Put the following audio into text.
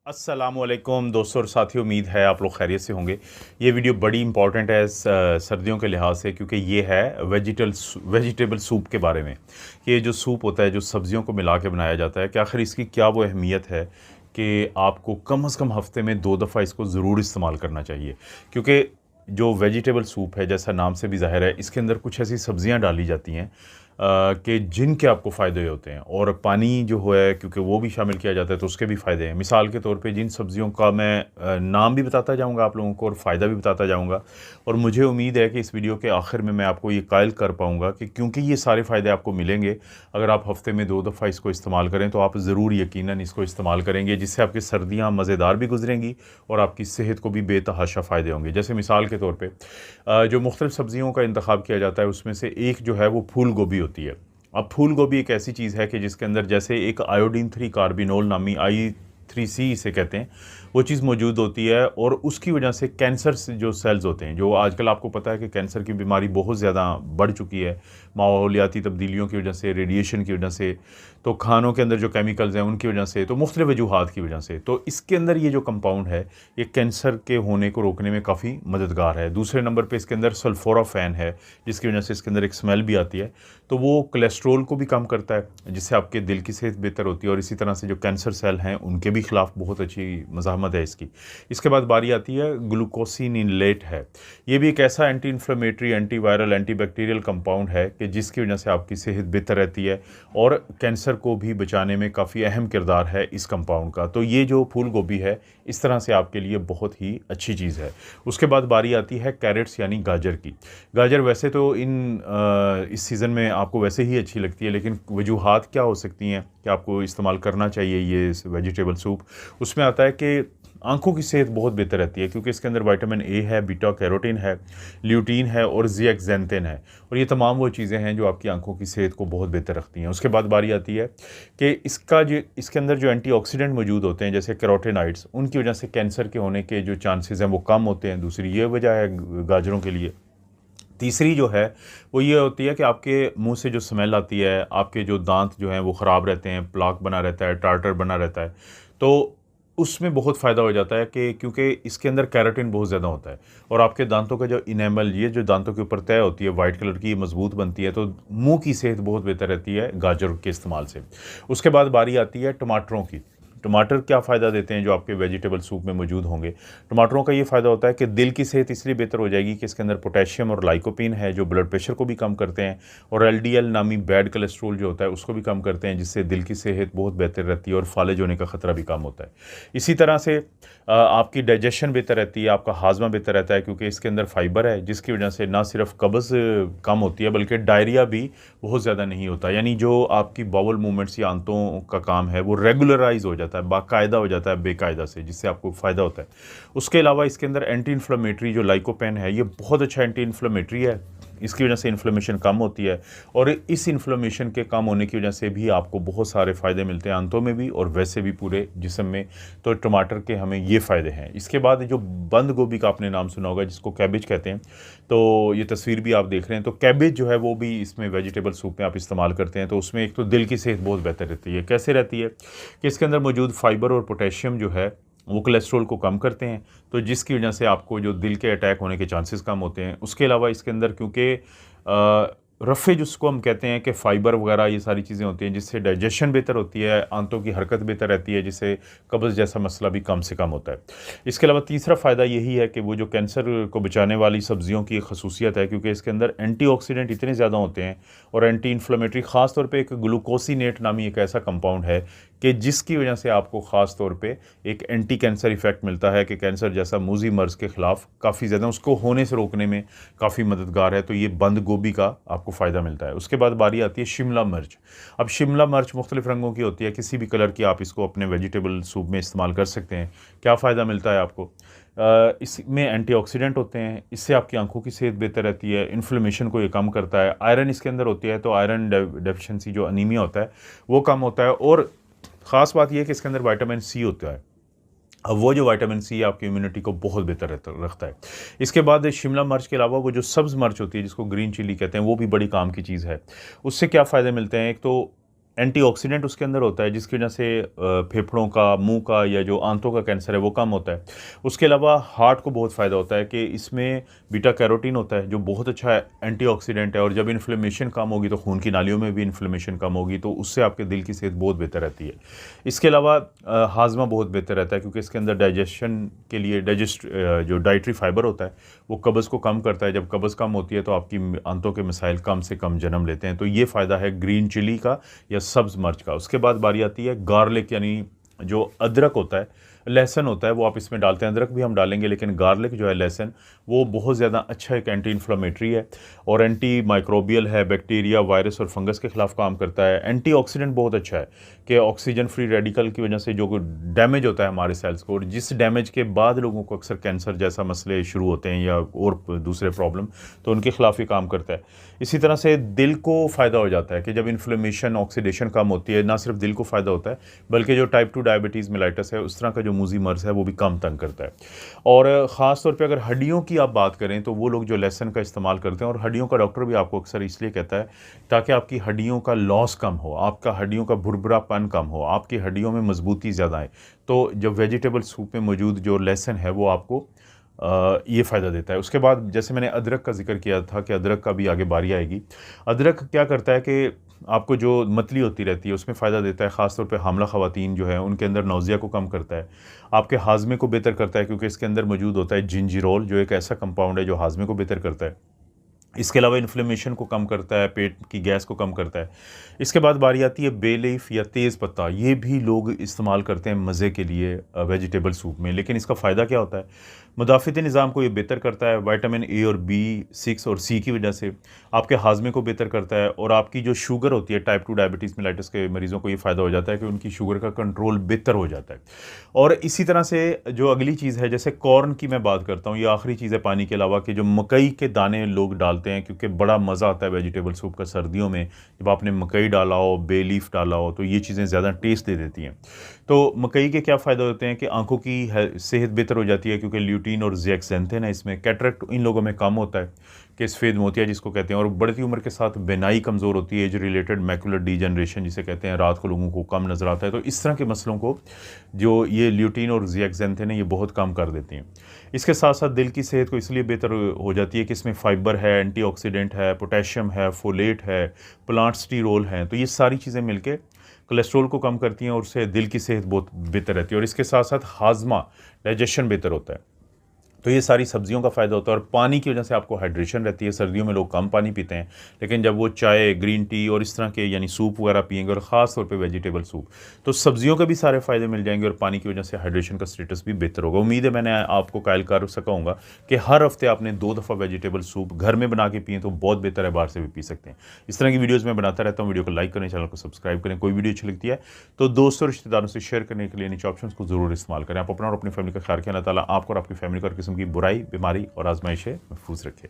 अस्सलामुअलैकुम दोस्तों और साथियों, उम्मीद है आप लोग खैरियत से होंगे। ये वीडियो बड़ी इंपॉर्टेंट है सर्दियों के लिहाज से, क्योंकि ये है वेजिटेबल सूप के बारे में। ये जो सूप होता है, जो सब्जियों को मिला के बनाया जाता है, कि आखिर इसकी क्या वो अहमियत है कि आपको कम से कम हफ्ते में 2 दफ़ा इसको ज़रूर इस्तेमाल करना चाहिए। क्योंकि जो वेजिटेबल सूप है, जैसा नाम से भी ज़ाहिर है, इसके अंदर कुछ ऐसी सब्जियां डाली जाती हैं कि जिनके आपको फ़ायदे होते हैं, और पानी जो है क्योंकि वो भी शामिल किया जाता है तो उसके भी फ़ायदे हैं। मिसाल के तौर पे जिन सब्जियों का मैं नाम भी बताता जाऊंगा आप लोगों को और फ़ायदा भी बताता जाऊंगा, और मुझे उम्मीद है कि इस वीडियो के आखिर में मैं आपको ये कायल कर पाऊंगा कि क्योंकि ये सारे फ़ायदे आपको मिलेंगे अगर आप हफ़्ते में 2 दफ़ा इसको इस्तेमाल करें, तो आप ज़रूर यकीनन इसको इस्तेमाल करेंगे, जिससे आपकी सर्दियाँ मज़ेदार भी गुजरेंगी और आपकी सेहत को भी बेतहाशा फ़ायदे होंगे। जैसे मिसाल के तौर पर जो मुख्तलिफ़ सब्जियों का इंतखाब किया जाता है, उसमें से एक जो है वो फूल गोभी होती है। अब फूल गोभी एक ऐसी चीज़ है कि जिसके अंदर जैसे एक आयोडीन 3 कार्बिनोल नामी I3C इसे कहते हैं, वो चीज़ मौजूद होती है, और उसकी वजह से कैंसर से जो सेल्स होते हैं, जो आजकल आपको पता है कि कैंसर की बीमारी बहुत ज़्यादा बढ़ चुकी है माहौलियाती तब्दीलियों की वजह से, रेडिएशन की वजह से, तो खानों के अंदर जो केमिकल्स हैं उनकी वजह से, तो मुख्तलिफ़ वजूहात की वजह से, तो इसके अंदर ये जो कंपाउंड है ये कैंसर के होने को रोकने में काफ़ी मददगार है। दूसरे नंबर पर इसके अंदर सल्फोराफेन है, जिसकी वजह से इसके अंदर एक स्मेल भी आती है, तो वो कोलेस्ट्रोल को भी कम करता है, जिससे आपके दिल की सेहत बेहतर होती है, और इसी तरह से जो कैंसर सेल हैं उनके भी ख़िलाफ़ बहुत अच्छी मज़ाहमत है इसकी। इसके बाद बारी आती है ग्लूकोसिनिलेट है। ये भी एक ऐसा anti inflammatory, anti viral, anti bacterial compound है कि जिसकी वजह से आपकी सेहत बेहतर रहती है, और कैंसर को भी बचाने में काफ़ी अहम किरदार है इस कंपाउंड का। तो ये जो फूल गोभी है इस तरह से आपके लिए बहुत ही अच्छी चीज़ है। उसके बाद बारी आती है कैरेट्स यानी गाजर की। गाजर वैसे तो इस सीज़न में आपको वैसे ही अच्छी लगती है, लेकिन वजूहात क्या हो सकती हैं कि आपको इस्तेमाल करना चाहिए ये वेजिटेबल सूप। उसमें आता है कि आंखों की सेहत बहुत बेहतर रहती है, क्योंकि इसके अंदर विटामिन ए है, बीटा कैरोटीन है, ल्यूटीन है और ज़ियाक्ज़ैंथिन है, और ये तमाम वो चीज़ें हैं जो आपकी आंखों की सेहत को बहुत बेहतर रखती हैं। उसके बाद बारी आती है कि इसके अंदर जो एंटीऑक्सीडेंट मौजूद होते हैं, जैसे कैरोटीनॉइड्स, उनकी वजह से कैंसर के होने के जो चांसेस हैं वो कम होते हैं। दूसरी ये वजह है गाजरों के लिए। तीसरी जो है वो ये होती है कि आपके मुंह से जो स्मेल आती है, आपके जो दांत जो हैं वो ख़राब रहते हैं, प्लाक बना रहता है, टार्टर बना रहता है, तो उसमें बहुत फ़ायदा हो जाता है कि क्योंकि इसके अंदर कैराटिन बहुत ज़्यादा होता है, और आपके दांतों का जो इनेमल, ये जो दांतों के ऊपर तय होती है वाइट कलर की, ये मजबूत बनती है, तो मुंह की सेहत बहुत बेहतर रहती है गाजर के इस्तेमाल से। उसके बाद बारी आती है टमाटरों की। टमाटर क्या फ़ायदा देते हैं जो आपके वेजिटेबल सूप में मौजूद होंगे। टमाटरों का ये फ़ायदा होता है कि दिल की सेहत इसलिए बेहतर हो जाएगी कि इसके अंदर पोटेशियम और लाइकोपीन है, जो ब्लड प्रेशर को भी कम करते हैं, और एलडीएल नामी बैड कोलेस्ट्रोल जो होता है उसको भी कम करते हैं, जिससे दिल की सेहत बहुत बेहतर रहती है और फालिज होने का ख़तरा भी कम होता है। इसी तरह से आपकी डाइजेशन बेहतर रहती है, आपका हाजमा बेहतर रहता है, क्योंकि इसके अंदर फाइबर है, जिसकी वजह से ना सिर्फ कब्ज़ कम होती है बल्कि डायरिया भी बहुत ज़्यादा नहीं होता। यानी जो आपकी बाउल मूवमेंट्स या आंतों का काम है वो रेगुलराइज हो जाता है, बाकायदा हो जाता है बेकायदा से, जिससे आपको फ़ायदा होता है। उसके अलावा इसके अंदर एंटी इन्फ्लेमेटरी जो लाइकोपेन है, ये बहुत अच्छा एंटी इन्फ्लेमेटरी है, इसकी वजह से इन्फ्लेमेशन कम होती है, और इस इन्फ्लेमेशन के कम होने की वजह से भी आपको बहुत सारे फ़ायदे मिलते हैं आंतों में भी और वैसे भी पूरे जिस्म में। तो टमाटर के हमें ये फ़ायदे हैं। इसके बाद जो बंद गोभी का आपने नाम सुना होगा, जिसको कैबेज कहते हैं, तो ये तस्वीर भी आप देख रहे हैं, तो कैबेज जो है वो भी इसमें वेजिटेबल सूप में आप इस्तेमाल करते हैं, तो उसमें एक तो दिल की सेहत बहुत बेहतर रहती है। कैसे रहती है कि इसके अंदर मौजूद फाइबर और पोटेशियम जो है वो कोलेस्ट्रॉल को कम करते हैं, तो जिसकी वजह से आपको जो दिल के अटैक होने के चांसेस कम होते हैं। उसके अलावा इसके अंदर क्योंकि रफ़े जिसको हम कहते हैं कि फ़ाइबर वगैरह ये सारी चीज़ें होती हैं, जिससे डाइजेशन बेहतर होती है, आंतों की हरकत बेहतर रहती है, जिससे कब्ज़ जैसा मसला भी कम से कम होता है। इसके अलावा तीसरा फ़ायदा यही है कि वो जो कैंसर को बचाने वाली सब्ज़ियों की खसूसियत है, क्योंकि इसके अंदर एंटीऑक्सीडेंट इतने ज़्यादा होते हैं और एंटी इन्फ्लेमेटरी, ख़ास तौर पे एक ग्लूकोसिनेट नामी एक ऐसा कंपाउंड है कि जिसकी वजह से आपको ख़ास तौर पे एक एंटी कैंसर इफ़ेक्ट मिलता है, कि कैंसर जैसा मूजी मर्ज़ के ख़िलाफ़ काफ़ी ज़्यादा उसको होने से रोकने में काफ़ी मददगार है। तो ये बंद गोभी का आपको फ़ायदा मिलता है। उसके बाद बारी आती है शिमला मिर्च। अब शिमला मिर्च मुख्तलिफ़ रंगों की होती है, किसी भी कलर की आप इसको अपने वेजिटेबल सूप में इस्तेमाल कर सकते हैं। क्या फ़ायदा मिलता है आपको? इसमें एंटीऑक्सीडेंट होते हैं, इससे आपकी आंखों की सेहत बेहतर रहती है, इन्फ्लेमेशन को ये कम करता है। आयरन इसके अंदर होती है, तो आयरन डेफिशिएंसी जो अनीमिया होता है वो कम होता है, और ख़ास बात यह है कि इसके अंदर विटामिन सी होता है। अब वो जो विटामिन सी आपकी इम्यूनिटी को बहुत बेहतर रखता है। इसके बाद शिमला मिर्च के अलावा वो जो सब्ज़ मिर्च होती है, जिसको ग्रीन चिली कहते हैं, वो भी बड़ी काम की चीज़ है। उससे क्या फ़ायदे मिलते हैं? एक तो एंटीऑक्सीडेंट उसके अंदर होता है जिसकी वजह से फेफड़ों का, मुंह का या जो आंतों का कैंसर है वो कम होता है। उसके अलावा हार्ट को बहुत फ़ायदा होता है कि इसमें बीटा कैरोटीन होता है जो बहुत अच्छा एंटीऑक्सीडेंट है, और जब इन्फ्लेमेशन कम होगी तो खून की नालियों में भी इन्फ्लेमेशन कम होगी, तो उससे आपके दिल की सेहत बहुत बेहतर रहती है। इसके अलावा हाजमा बहुत बेहतर रहता है क्योंकि इसके अंदर डाइजेशन के लिए जो डाइटरी फाइबर होता है वो कब्ज़ को कम करता है। जब कब्ज़ कम होती है तो आपकी आंतों के मसाइल कम से कम जन्म लेते हैं। तो ये फ़ायदा है ग्रीन चिली का या सब्ज़ मिर्च का। उसके बाद बारी आती है गार्लिक, यानी जो अदरक होता है, लहसुन होता है, वो आप इसमें डालते हैं। अदरक भी हम डालेंगे लेकिन गार्लिक जो है, लहसुन, वो बहुत ज़्यादा अच्छा एक एंटी इन्फ्लेमेटरी है और एंटी माइक्रोबियल है, बैक्टीरिया, वायरस और फंगस के ख़िलाफ़ काम करता है। एंटीऑक्सीडेंट बहुत अच्छा है कि ऑक्सीजन फ्री रेडिकल की वजह से जो डैमेज होता है हमारे सेल्स को, और जिस डैमेज के बाद लोगों को अक्सर कैंसर जैसा मसले शुरू होते हैं या और दूसरे प्रॉब्लम, तो उनके ख़िलाफ़ ही काम करता है। इसी तरह से दिल को ख़ायदा हो जाता है कि जब इन्फ्लेमेशन, ऑक्सीडेशन कम होती है, ना सिर्फ दिल को फ़ायदा होता है बल्कि जो टाइप 2 डायबिटीज़ मेलाइटस है, उस तरह का जो मूजी मर्ज़ है वो भी कम तंग करता है। और ख़ास तौर पे अगर हड्डियों की आप बात करें तो वो लोग जो लहसुन का इस्तेमाल करते हैं, और हड्डियों का डॉक्टर भी आपको अक्सर इसलिए कहता है ताकि आपकी हड्डियों का लॉस कम हो, आपका हड्डियों का भुरभुरापन कम हो, आपकी हड्डियों में मजबूती ज़्यादा आए, तो जब वेजिटेबल सूप में मौजूद जो लहसुन है वो आपको ये फ़ायदा देता है। उसके बाद जैसे मैंने अदरक का ज़िक्र किया था कि अदरक का भी आगे बारी आएगी। अदरक क्या करता है कि आपको जो मतली होती रहती है उसमें फ़ायदा देता है, ख़ास तौर पे हामला ख़वातीन जो है उनके अंदर नौज़िया को कम करता है, आपके हाज़मे को बेहतर करता है क्योंकि इसके अंदर मौजूद होता है जिंजिरोल, जो एक ऐसा कंपाउंड है जो हाज़मे को बेहतर करता है। इसके अलावा इन्फ्लेमेशन को कम करता है, पेट की गैस को कम करता है। इसके बाद बारी आती है बे लीफ या तेज़ पत्ता। ये भी लोग इस्तेमाल करते हैं मज़े के लिए वेजिटेबल सूप में, लेकिन इसका फ़ायदा क्या होता है? मुदाफ़ती निज़ाम को ये बेहतर करता है, विटामिन ए और बी6 और सी की वजह से आपके हाज़मे को बेहतर करता है, और आपकी जो शुगर होती है, टाइप 2 डायबिटीज़ मेलाइटिस के मरीज़ों को ये फ़ायदा हो जाता है कि उनकी शुगर का कंट्रोल बेहतर हो जाता है। और इसी तरह से जो अगली चीज़ है, जैसे कॉर्न की मैं बात करता हूँ, ये आखिरी चीज़ है पानी के अलावा, कि जो मकई के दाने लोग डालते हैं क्योंकि बड़ा मज़ा आता है वेजिटेबल सूप का सर्दियों में, जब आपने मकई डाला हो, बे लीफ डाला हो, तो ये चीज़ें ज़्यादा टेस्ट दे देती हैं। तो मकई के क्या फ़ायदे होते हैं कि आंखों की सेहत बेहतर हो जाती है क्योंकि ल्यूटीन और ज़ेक्सेंथिन है इसमें। कैटरेक्ट इन लोगों में कम होता है कि सफ़ेद मोतिया जिसको कहते हैं, और बढ़ती उम्र के साथ बेनाई कमज़ोर होती है, एज रिलेटेड मैकुलर डीजनरेशन जिसे कहते हैं, रात को लोगों को कम नज़र आता है। तो इस तरह के मसलों को जो ये ल्यूटीन और ज़ेक्सेंथिन है ये बहुत कम कर देती हैं। इसके साथ साथ दिल की सेहत को इसलिए बेहतर हो जाती है कि इसमें फ़ाइबर है, एंटीऑक्सीडेंट है, पोटेशियम है, फोलेट है, प्लांट स्टीरोल हैं, तो ये सारी चीज़ें मिलके कोलेस्ट्रॉल को कम करती हैं और उससे दिल की सेहत बहुत बेहतर रहती है, और इसके साथ साथ हाजमा, डाइजेशन बेहतर होता है। तो ये सारी सब्जियों का फ़ायदा होता है, और पानी की वजह से आपको हाइड्रेशन रहती है। सर्दियों में लोग कम पानी पीते हैं, लेकिन जब वो चाय, ग्रीन टी और इस तरह के यानी सूप वगैरह पिएंगे, और ख़ास तौर पे वेजिटेबल सूप, तो सब्जियों के भी सारे फ़ायदे मिल जाएंगे, और पानी की वजह से हाइड्रेशन का स्टेटस भी बेहतर होगा। उम्मीद है मैंने आपको कायल कर सकाऊंगा कि हर हफ्ते आपने 2 दफ़ा वेजिटेबल सूप घर में बना के पिए तो बहुत बेहतर है, बाहर से भी पी सकते हैं। इस तरह की वीडियोज़ मैं बनाता रहता हूँ। वीडियो को लाइक करें, चैनल को सब्सक्राइब करें। कोई वीडियो अच्छी लगती है तो दोस्तों, रिश्तेदारों से शेयर करने के लिए नीचे ऑप्शंस को ज़रूर इस्तेमाल करें। आप अपना और अपनी फैमिली का ख्याल रखें। अल्लाह ताला आपको और आपकी फैमिली को हर किस्म की बुराई, बीमारी और आजमाइश से महफूज रखे।